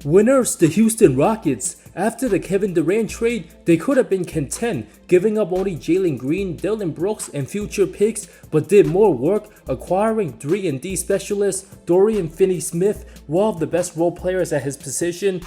Winners, the Houston Rockets. After the Kevin Durant trade, they could have been content, giving up only Jalen Green, Dillon Brooks, and future picks, but did more work acquiring 3-and-D specialist Dorian Finney-Smith, one of the best role players at his position,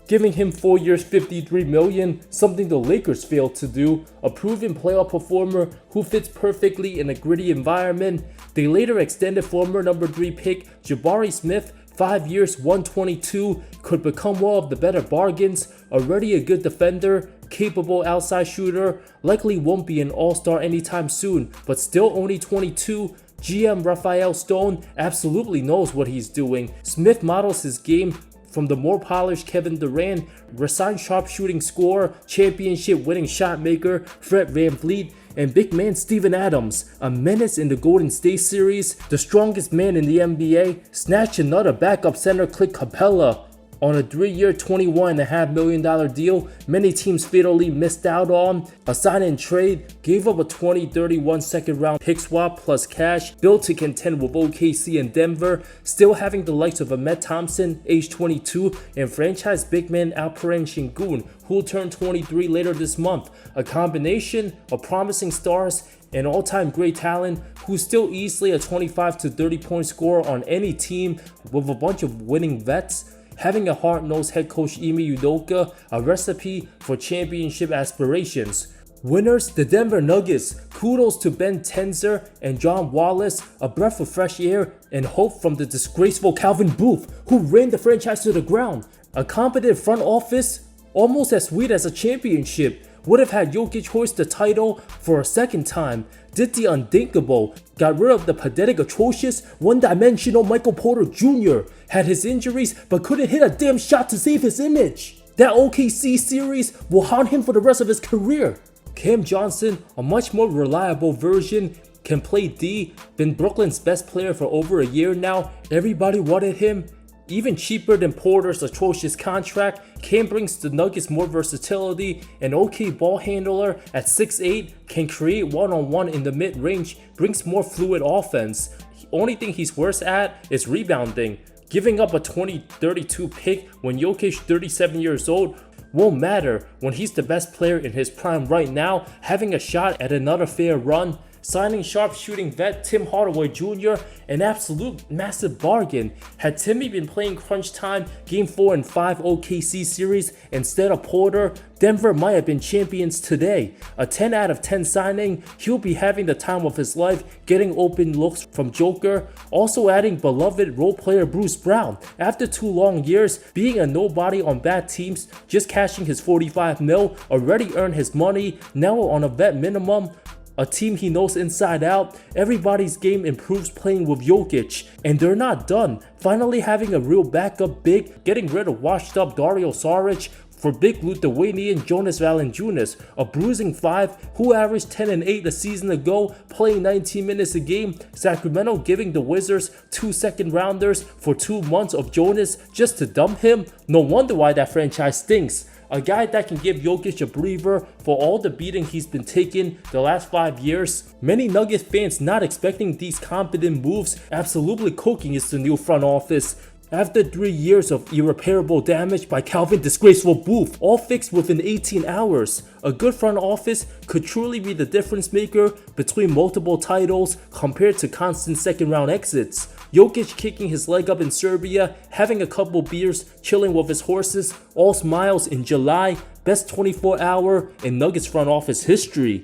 giving him 4 years $53 million, something the Lakers failed to do, a proven playoff performer who fits perfectly in a gritty environment. They later extended former number 3 pick Jabari Smith 5 years, $122, could become one of the better bargains, already a good defender, capable outside shooter, likely won't be an all-star anytime soon, but still only 22. GM Raphael Stone absolutely knows what he's doing. Smith models his game from the more polished Kevin Durant, resigned sharpshooting scorer, championship-winning shot maker Fred VanVleet, and big man Steven Adams, a menace in the Golden State series, the strongest man in the NBA, snatched another backup center Clint Capella on a 3-year $21.5 million deal many teams fatally missed out on. A sign-and trade, gave up a 2031 second-round pick swap plus cash, built to contend with OKC and Denver, still having the likes of Ahmed Thompson, age 22, and franchise big man Alperen Sengun, who'll turn 23 later this month. A combination of promising stars and all-time great talent who's still easily a 25 to 30 point scorer on any team with a bunch of winning vets. Having a hard-nosed head coach Ime Udoka, a recipe for championship aspirations. Winners, the Denver Nuggets. Kudos to Ben Tenzer and John Wallace, a breath of fresh air and hope from the disgraceful Calvin Booth, who ran the franchise to the ground. A competent front office, almost as sweet as a championship, would have had Jokic hoist the title for a second time, did the unthinkable, got rid of the pathetic, atrocious, one-dimensional Michael Porter Jr., had his injuries but couldn't hit a damn shot to save his image. That OKC series will haunt him for the rest of his career. Cam Johnson, a much more reliable version, can play D, been Brooklyn's best player for over a year now, everybody wanted him. Even cheaper than Porter's atrocious contract, Cam brings the Nuggets more versatility. An okay ball handler at 6'8", can create one-on-one in the mid-range, brings more fluid offense. The only thing he's worse at is rebounding. Giving up a 2032 pick when Jokic 37 years old won't matter when he's the best player in his prime right now, having a shot at another fair run. Signing sharpshooting vet Tim Hardaway Jr., an absolute massive bargain. Had Timmy been playing crunch time Game 4 and 5 OKC series instead of Porter, Denver might have been champions today. A 10 out of 10 signing, he'll be having the time of his life, getting open looks from Joker. Also adding beloved role player Bruce Brown. After 2 long years, being a nobody on bad teams, just cashing his $45 mil, already earned his money, now on a vet minimum. A team he knows inside out, everybody's game improves playing with Jokic, and they're not done. Finally having a real backup big, getting rid of washed up Dario Saric for big Lithuanian Jonas Valanciunas, a bruising 5 who averaged 10 and 8 a season ago, playing 19 minutes a game. Sacramento giving the Wizards 2 second rounders for 2 months of Jonas just to dump him. No wonder why that franchise stinks. A guy that can give Jokic a breather for all the beating he's been taking the last 5 years. Many Nuggets fans not expecting these competent moves, absolutely cooking is the new front office. After 3 years of irreparable damage by Calvin Disgraceful Booth, all fixed within 18 hours, a good front office could truly be the difference maker between multiple titles compared to constant second round exits. Jokic kicking his leg up in Serbia, having a couple beers, chilling with his horses, all smiles in July, best 24-hour in Nuggets front office history.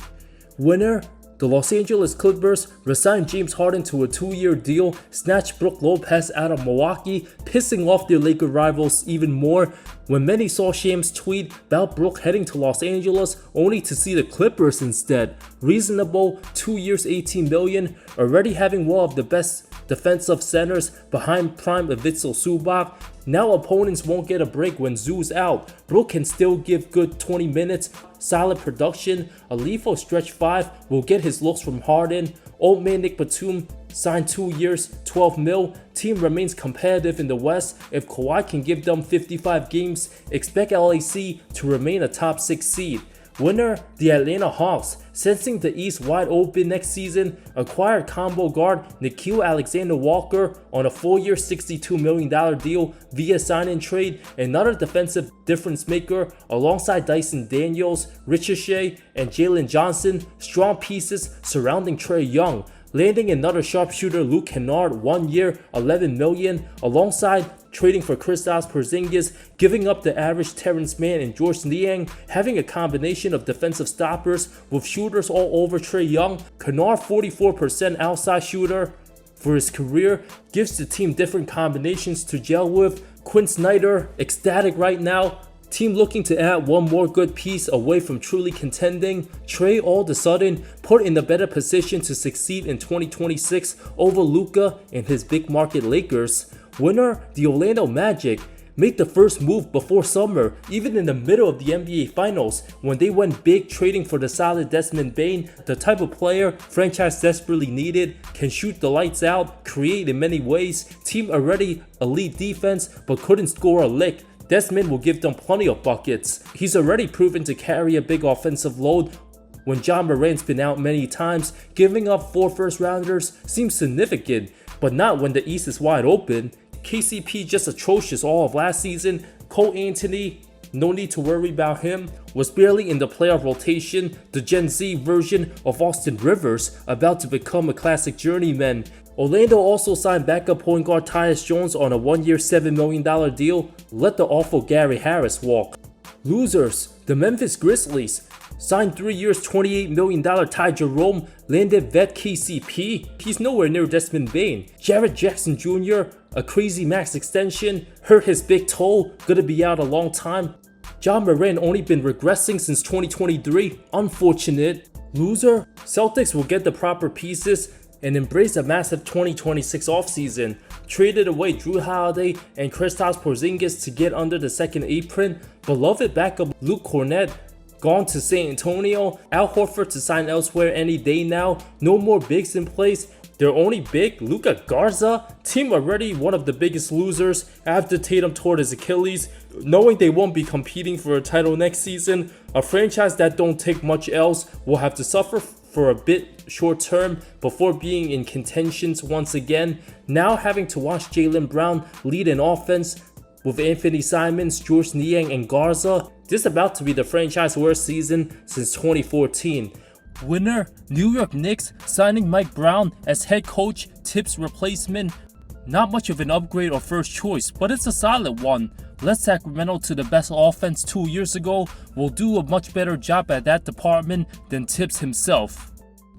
Winner? The Los Angeles Clippers resigned James Harden to a 2-year deal, snatched Brook Lopez out of Milwaukee, pissing off their Laker rivals even more. When many saw Shams tweet about Brook heading to Los Angeles, only to see the Clippers instead. Reasonable, 2 years $18 million, already having one of the best defensive centers behind prime Ivica Zubac. Now opponents won't get a break when Zoo's out. Brook can still give good 20 minutes, solid production. A lethal stretch 5 will get his looks from Harden. Old man Nick Batum signed 2 years, 12 mil. Team remains competitive in the West. If Kawhi can give them 55 games, expect LAC to remain a top 6 seed. Winner, the Atlanta Hawks, sensing the East wide open next season, acquired combo guard Nickeil Alexander-Walker on a 4-year $62 million deal via sign-in trade, another defensive difference maker alongside Dyson Daniels, Ricochet, and Jalen Johnson, strong pieces surrounding Trae Young. Landing another sharpshooter Luke Kennard, 1 year, $11 million, alongside trading for Kristaps Porzingis, giving up the average Terrence Mann and George Niang, having a combination of defensive stoppers with shooters all over Trae Young. Kennard, 44% outside shooter for his career, gives the team different combinations to gel with. Quinn Snyder, ecstatic right now. Team looking to add one more good piece away from truly contending. Trae all of a sudden put in a better position to succeed in 2026 over Luka and his big market Lakers. Winner, the Orlando Magic, made the first move before summer, even in the middle of the NBA Finals, when they went big trading for the solid Desmond Bane, the type of player franchise desperately needed, can shoot the lights out, create in many ways, team already elite defense but couldn't score a lick. Desmond will give them plenty of buckets. He's already proven to carry a big offensive load when John Morant's been out many times. Giving up 4 first-rounders seems significant, but not when the East is wide open. KCP just atrocious all of last season. Cole Anthony, no need to worry about him, was barely in the playoff rotation. The Gen Z version of Austin Rivers, about to become a classic journeyman. Orlando also signed backup point guard Tyus Jones on a 1-year $7 million deal. Let the awful Gary Harris walk. Losers, the Memphis Grizzlies, signed 3 years $28 million Ty Jerome, landed vet KCP. He's nowhere near Desmond Bane. Jarrett Jackson Jr., a crazy max extension, hurt his big toe, gonna be out a long time. John Morant only been regressing since 2023, unfortunate. Loser, Celtics will get the proper pieces and embrace a massive 2026 offseason. Traded away Drew Holiday and Kristaps Porzingis to get under the second apron. Beloved backup Luke Cornett gone to San Antonio. Al Horford to sign elsewhere any day now. No more bigs in place. Their only big, Luka Garza. Team already one of the biggest losers after Tatum tore his Achilles. Knowing they won't be competing for a title next season, a franchise that don't take much else will have to suffer for a bit short term before being in contentions once again. Now having to watch Jaylen Brown lead an offense with Anthony Simons, George Niang, and Garza. This is about to be the franchise worst season since 2014. Winner, New York Knicks, signing Mike Brown as head coach, Tips replacement. Not much of an upgrade or first choice, but it's a solid one. Led Sacramento to the best offense 2 years ago, will do a much better job at that department than Tips himself.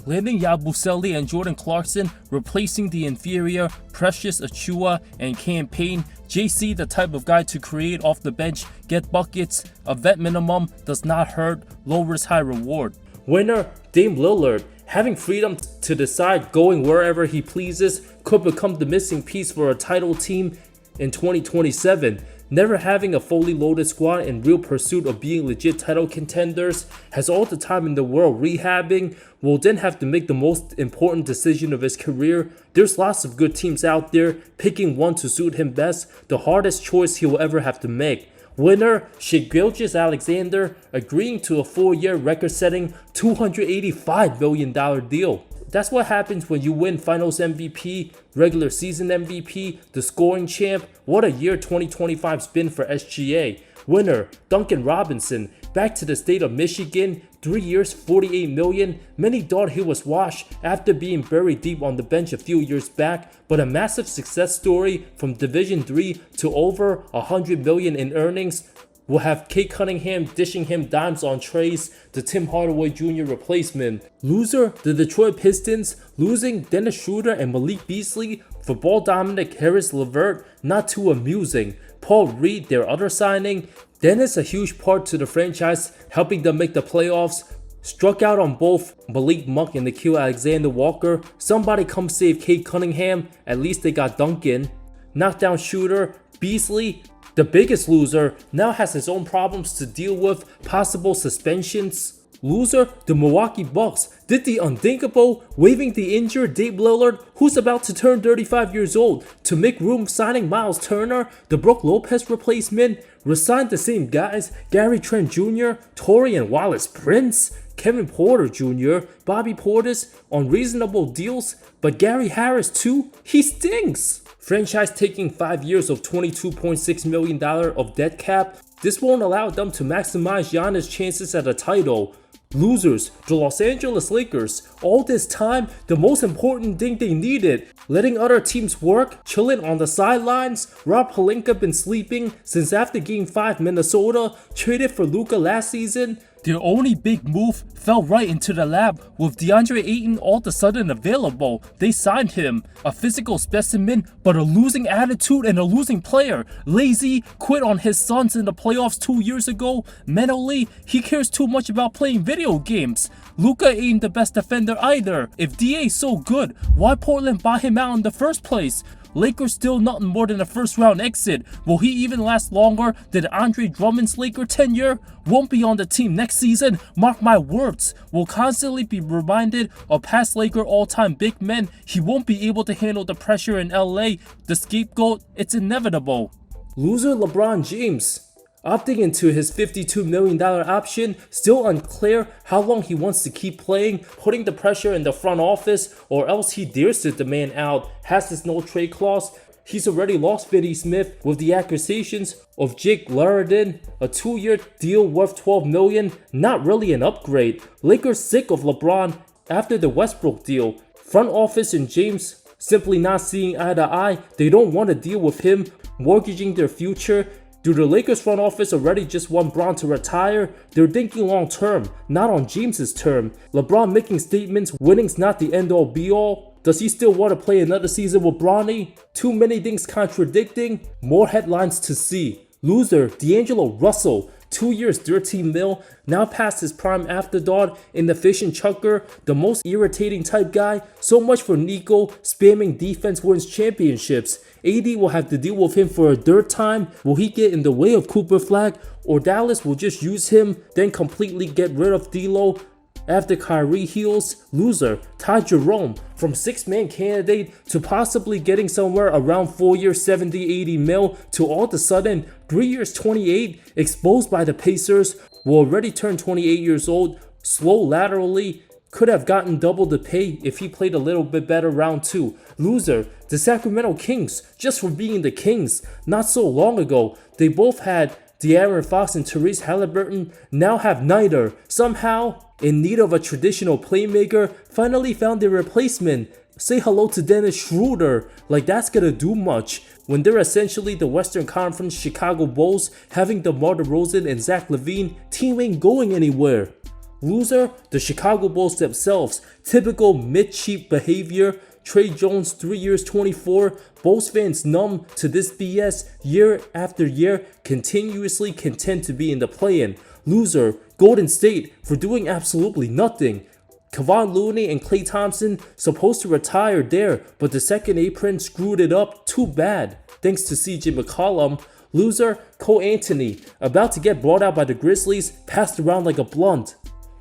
Landing Yabusele and Jordan Clarkson, replacing the inferior Precious Achiuwa and Campaign. JC, the type of guy to create off the bench, get buckets, a vet minimum, does not hurt, low risk high reward. Winner, Dame Lillard, having freedom to decide going wherever he pleases, could become the missing piece for a title team in 2027. Never having a fully loaded squad in real pursuit of being legit title contenders, has all the time in the world rehabbing, will then have to make the most important decision of his career. There's lots of good teams out there, picking one to suit him best, the hardest choice he will ever have to make. Winner, Shai Gilgeous-Alexander, agreeing to a 4-year record-setting $285 million deal. That's what happens when you win Finals MVP, regular season MVP, the scoring champ. What a year 2025's been for SGA. Winner, Duncan Robinson, back to the state of Michigan, 3 years, $48 million. Many thought he was washed after being buried deep on the bench a few years back, but a massive success story from Division III to over $100 million in earnings. Will have Kate Cunningham dishing him dimes on trays, the Tim Hardaway Jr. replacement. Loser, the Detroit Pistons, losing Dennis Schroeder and Malik Beasley for ball dominant Harris LeVert, not too amusing. Paul Reed, their other signing. Dennis, a huge part to the franchise, helping them make the playoffs. Struck out on both Malik Monk and Nickeil Alexander-Walker. Somebody come save Kate Cunningham, at least they got Duncan. Knockdown shooter, Beasley, the biggest loser, now has his own problems to deal with, possible suspensions. Loser, the Milwaukee Bucks did the unthinkable, waiving the injured Dame Lillard, who's about to turn 35 years old, to make room, signing Miles Turner, the Brook Lopez replacement, resigned the same guys, Gary Trent Jr., Torian Wallace Prince, Kevin Porter Jr., Bobby Portis on reasonable deals, but Gary Harris too, he stinks. Franchise taking 5 years of $22.6 million of dead cap. This won't allow them to maximize Giannis' chances at a title. Losers, the Los Angeles Lakers, all this time, the most important thing they needed, letting other teams work, chilling on the sidelines. Rob Pelinka been sleeping since after Game 5 Minnesota, traded for Luka last season. Their only big move fell right into the lap with DeAndre Ayton all of a sudden available. They signed him, a physical specimen but a losing attitude and a losing player. Lazy, quit on his Suns in the playoffs 2 years ago. Mentally, he cares too much about playing video games. Luka ain't the best defender either. If DA's so good, why Portland buy him out in the first place? Lakers still nothing more than a first round exit. Will he even last longer than Andre Drummond's Laker tenure? Won't be on the team next season, mark my words. Will constantly be reminded of past Laker all-time big men. He won't be able to handle the pressure in LA. The scapegoat, it's inevitable. Loser LeBron James, opting into his $52 million option, still unclear how long he wants to keep playing, putting the pressure in the front office, or else he dares to demand out, has his no trade clause. He's already lost Finney Smith with the accusations of Jake Luridan, a 2-year deal worth $12 million, not really an upgrade. Lakers sick of LeBron after the Westbrook deal. Front office and James simply not seeing eye to eye. They don't want to deal with him, mortgaging their future. Do the Lakers front office already just want Bron to retire? They're thinking long term, not on James's term. LeBron making statements, winning's not the end all be all. Does he still want to play another season with Bronny? Too many things contradicting. More headlines to see. Loser, D'Angelo Russell, 2 years, $13 million, now past his prime afterthought in the fish and chucker, the most irritating type guy. So much for Nico, spamming defense wins championships. AD will have to deal with him for a third time. Will he get in the way of Cooper Flag? Or Dallas will just use him, then completely get rid of D'Lo after Kyrie heals? Loser, Ty Jerome, from 6-man candidate to possibly getting somewhere around 4 years, 70-80 mil, to all of a sudden 3 years, 28, exposed by the Pacers, will already turn 28 years old, slow laterally, could have gotten double the pay if he played a little bit better round 2. Loser, the Sacramento Kings, just for being the Kings. Not so long ago, they both had De'Aaron Fox and Therese Halliburton, now have neither. Somehow, in need of a traditional playmaker, finally found their replacement. Say hello to Dennis Schroeder, like that's gonna do much, when they're essentially the Western Conference Chicago Bulls, having DeMar DeRozan and Zach LaVine. Team ain't going anywhere. Loser, the Chicago Bulls themselves, typical mid-cheap behavior. Trey Jones, 3 years, 24. Bulls fans numb to this BS year after year, continuously content to be in the play-in. Loser, Golden State, for doing absolutely nothing. Kevon Looney and Klay Thompson supposed to retire there, but the second apron screwed it up. Too bad. Thanks to CJ McCollum. Loser, Cole Anthony, about to get brought out by the Grizzlies, passed around like a blunt.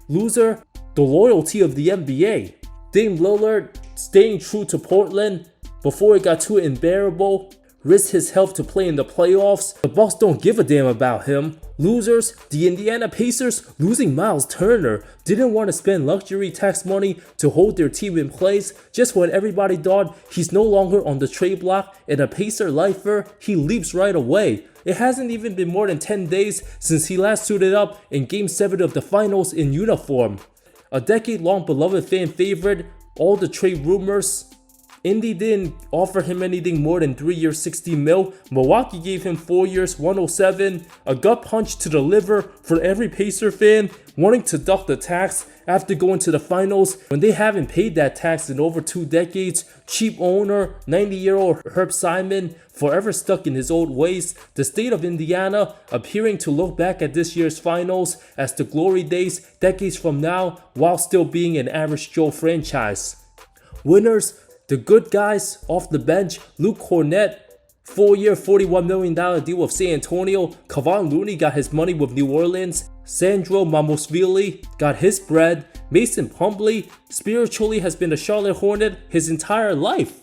Loser, the loyalty of the NBA. Dame Lillard staying true to Portland before it got too unbearable. Risked his health to play in the playoffs. The Bucks don't give a damn about him. Losers, the Indiana Pacers losing Miles Turner. Didn't want to spend luxury tax money to hold their team in place. Just when everybody thought he's no longer on the trade block and a Pacer lifer, he leaps right away. It hasn't even been more than 10 days since he last suited up in Game 7 of the finals in uniform. A decade-long beloved fan favorite, all the trade rumors. Indy didn't offer him anything more than 3 years, 60 mil. Milwaukee gave him 4 years, 107. A gut punch to the liver for every Pacer fan wanting to duck the tax after going to the finals when they haven't paid that tax in over 2 decades. Cheap owner, 90-year-old Herb Simon, forever stuck in his old ways. The state of Indiana appearing to look back at this year's finals as the glory days decades from now while still being an average Joe franchise. Winners, the good guys off the bench. Luke Kornet, 4-year, $41 million deal with San Antonio. Kevon Looney got his money with New Orleans. Sandro Mamosvili got his bread. Mason Plumlee spiritually has been a Charlotte Hornet his entire life.